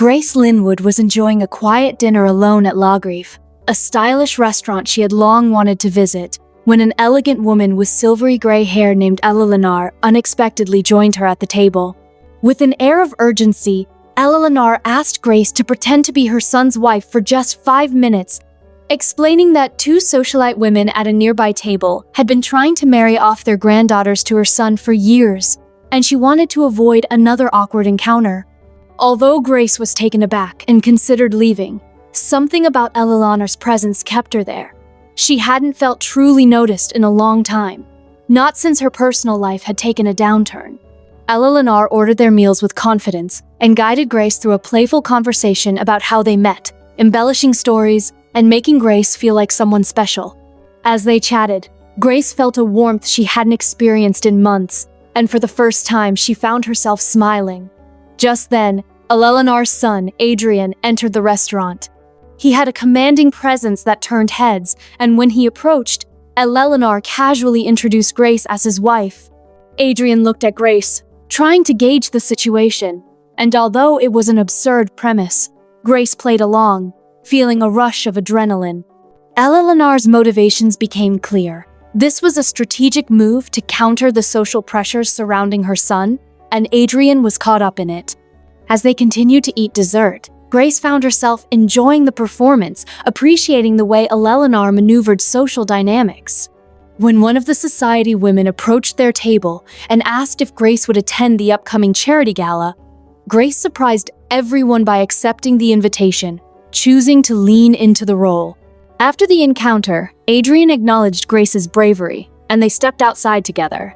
Grace Linwood was enjoying a quiet dinner alone at Lagrive, a stylish restaurant she had long wanted to visit, when an elegant woman with silvery gray hair named Ella Lenar unexpectedly joined her at the table. With an air of urgency, Ella Lenar asked Grace to pretend to be her son's wife for just 5 minutes, explaining that 2 socialite women at a nearby table had been trying to marry off their granddaughters to her son for years, and she wanted to avoid another awkward encounter. Although Grace was taken aback and considered leaving, something about Ella Lenar's presence kept her there. She hadn't felt truly noticed in a long time, not since her personal life had taken a downturn. Ella Lenar ordered their meals with confidence and guided Grace through a playful conversation about how they met, embellishing stories and making Grace feel like someone special. As they chatted, Grace felt a warmth she hadn't experienced in months, and for the first time she found herself smiling. Just then, Ella Lenar's son, Adrian, entered the restaurant. He had a commanding presence that turned heads, and when he approached, Ella Lenar casually introduced Grace as his wife. Adrian looked at Grace, trying to gauge the situation, and although it was an absurd premise, Grace played along, feeling a rush of adrenaline. Ella Lenar's motivations became clear. This was a strategic move to counter the social pressures surrounding her son, and Adrian was caught up in it. As they continued to eat dessert, Grace found herself enjoying the performance, appreciating the way Ella Lenar maneuvered social dynamics. When one of the society women approached their table and asked if Grace would attend the upcoming charity gala, Grace surprised everyone by accepting the invitation, choosing to lean into the role. After the encounter, Adrian acknowledged Grace's bravery, and they stepped outside together.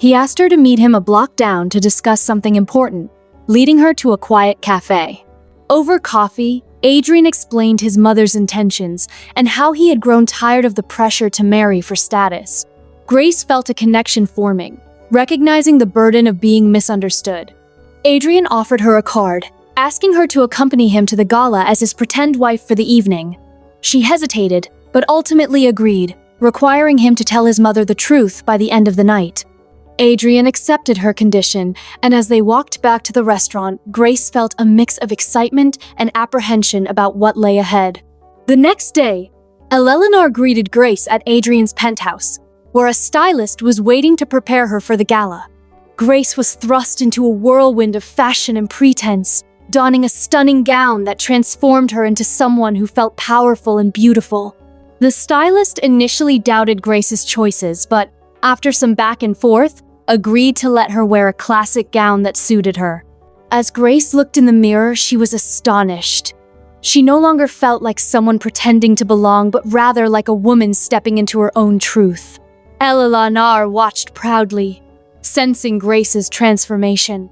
He asked her to meet him a block down to discuss something important, leading her to a quiet cafe. Over coffee, Adrian explained his mother's intentions and how he had grown tired of the pressure to marry for status. Grace felt a connection forming, recognizing the burden of being misunderstood. Adrian offered her a card, asking her to accompany him to the gala as his pretend wife for the evening. She hesitated, but ultimately agreed, requiring him to tell his mother the truth by the end of the night. Adrian accepted her condition, and as they walked back to the restaurant, Grace felt a mix of excitement and apprehension about what lay ahead. The next day, Ella Lenar greeted Grace at Adrian's penthouse, where a stylist was waiting to prepare her for the gala. Grace was thrust into a whirlwind of fashion and pretense, donning a stunning gown that transformed her into someone who felt powerful and beautiful. The stylist initially doubted Grace's choices, but after some back and forth, agreed to let her wear a classic gown that suited her. As Grace looked in the mirror, she was astonished. She no longer felt like someone pretending to belong, but rather like a woman stepping into her own truth. Ella Lenar watched proudly, sensing Grace's transformation.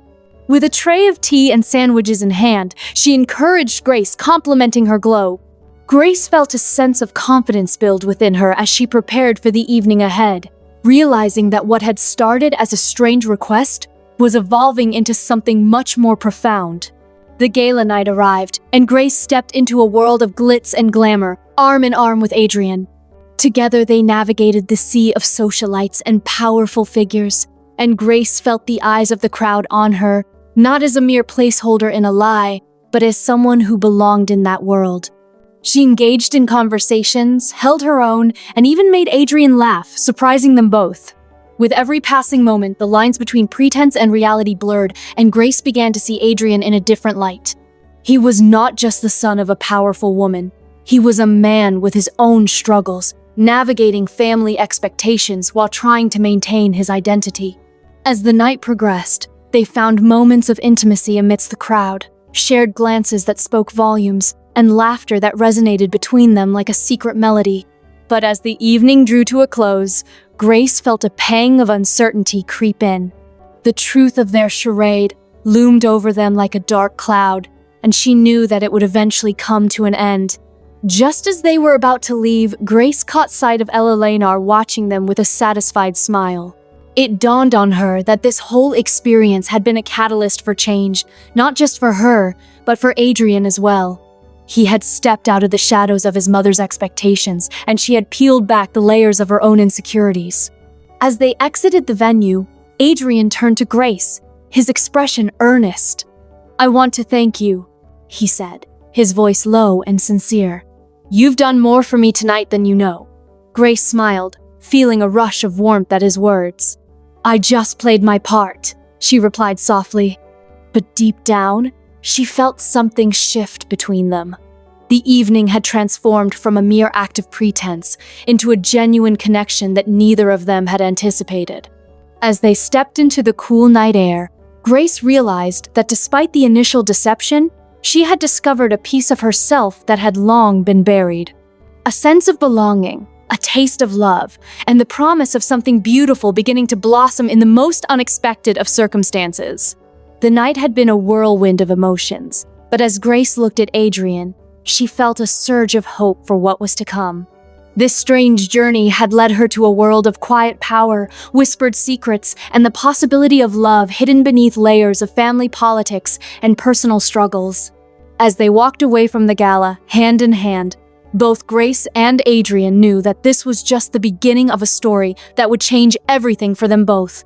With a tray of tea and sandwiches in hand, she encouraged Grace, complimenting her glow. Grace felt a sense of confidence build within her as she prepared for the evening ahead, realizing that what had started as a strange request was evolving into something much more profound. The gala night arrived, and Grace stepped into a world of glitz and glamour, arm in arm with Adrian. Together they navigated the sea of socialites and powerful figures, and Grace felt the eyes of the crowd on her, not as a mere placeholder in a lie, but as someone who belonged in that world. She engaged in conversations, held her own, and even made Adrian laugh, surprising them both. With every passing moment, the lines between pretense and reality blurred, and Grace began to see Adrian in a different light. He was not just the son of a powerful woman. He was a man with his own struggles, navigating family expectations while trying to maintain his identity. As the night progressed, they found moments of intimacy amidst the crowd, shared glances that spoke volumes, and laughter that resonated between them like a secret melody. But as the evening drew to a close, Grace felt a pang of uncertainty creep in. The truth of their charade loomed over them like a dark cloud, and she knew that it would eventually come to an end. Just as they were about to leave, Grace caught sight of Ella Lenar watching them with a satisfied smile. It dawned on her that this whole experience had been a catalyst for change, not just for her, but for Adrian as well. He had stepped out of the shadows of his mother's expectations, and she had peeled back the layers of her own insecurities. As they exited the venue, Adrian turned to Grace, his expression earnest. "I want to thank you. he said, his voice low and sincere. "You've done more for me tonight than you know." Grace smiled, feeling a rush of warmth at his words. "I just played my part," she replied softly. But deep down, she felt something shift between them. The evening had transformed from a mere act of pretense into a genuine connection that neither of them had anticipated. As they stepped into the cool night air, Grace realized that despite the initial deception, she had discovered a piece of herself that had long been buried. A sense of belonging, a taste of love, and the promise of something beautiful beginning to blossom in the most unexpected of circumstances. The night had been a whirlwind of emotions, but as Grace looked at Adrian, she felt a surge of hope for what was to come. This strange journey had led her to a world of quiet power, whispered secrets, and the possibility of love hidden beneath layers of family politics and personal struggles. As they walked away from the gala, hand in hand, both Grace and Adrian knew that this was just the beginning of a story that would change everything for them both.